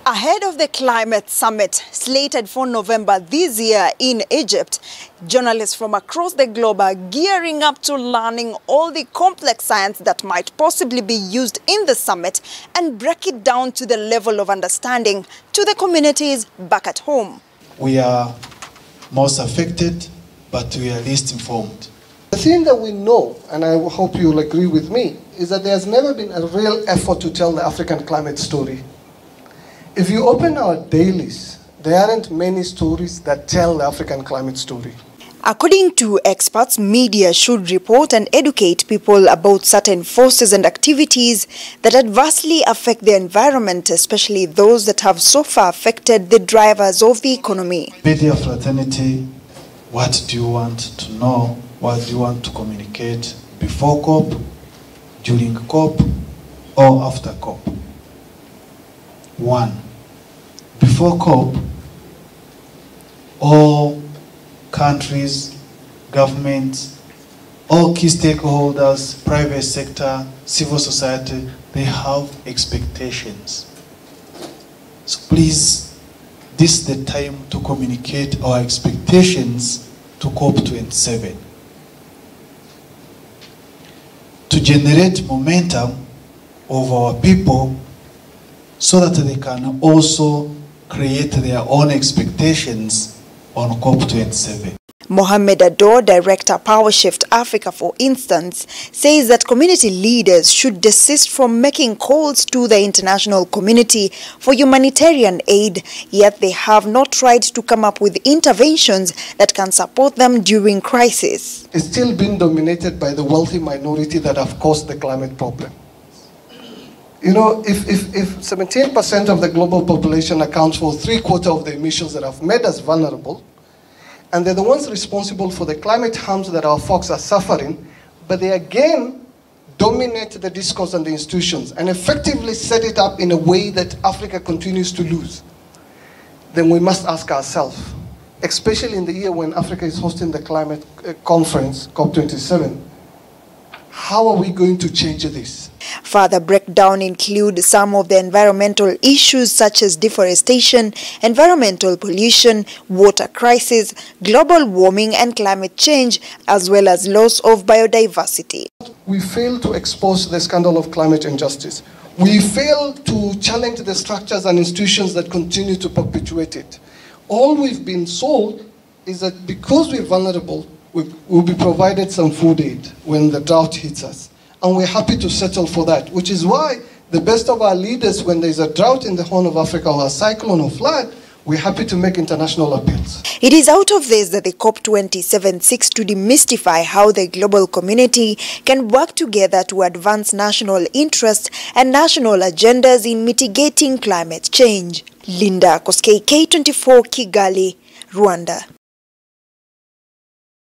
Ahead of the climate summit slated for November this year in Egypt, journalists from across the globe are gearing up to learning all the complex science that might possibly be used in the summit and break it down to the level of understanding to the communities back at home. We are most affected, but we are least informed. The thing that we know, and I hope you'll agree with me, is that there's never been a real effort to tell the African climate story. If you open our dailies, there aren't many stories that tell the African climate story. According to experts, media should report and educate people about certain forces and activities that adversely affect the environment, especially those that have so far affected the drivers of the economy. Media fraternity, what do you want to know? What do you want to communicate before COP, during COP, or after COP? 1. Before COP, all countries, governments, all key stakeholders, private sector, civil society, they have expectations. So please, this is the time to communicate our expectations to COP27. To generate momentum of our people so that they can also create their own expectations on COP27. Mohamed Ador, Director PowerShift Africa, for instance, says that community leaders should desist from making calls to the international community for humanitarian aid, yet they have not tried to come up with interventions that can support them during crisis. It's still being dominated by the wealthy minority that have caused the climate problem. You know, if 17% of the global population accounts for 3/4 of the emissions that have made us vulnerable, and they're the ones responsible for the climate harms that our folks are suffering, but they again dominate the discourse and the institutions and effectively set it up in a way that Africa continues to lose, then we must ask ourselves, especially in the year when Africa is hosting the climate conference, COP27, how are we going to change this? Further breakdown include some of the environmental issues such as deforestation, environmental pollution, water crisis, global warming and climate change, as well as loss of biodiversity. We fail to expose the scandal of climate injustice. We fail to challenge the structures and institutions that continue to perpetuate it. All we've been sold is that because we're vulnerable, we'll be provided some food aid when the drought hits us. And we're happy to settle for that, which is why the best of our leaders, when there's a drought in the Horn of Africa or a cyclone or flood, we're happy to make international appeals. It is out of this that the COP27 seeks to demystify how the global community can work together to advance national interests and national agendas in mitigating climate change. Linda Koskei, K24, Kigali, Rwanda.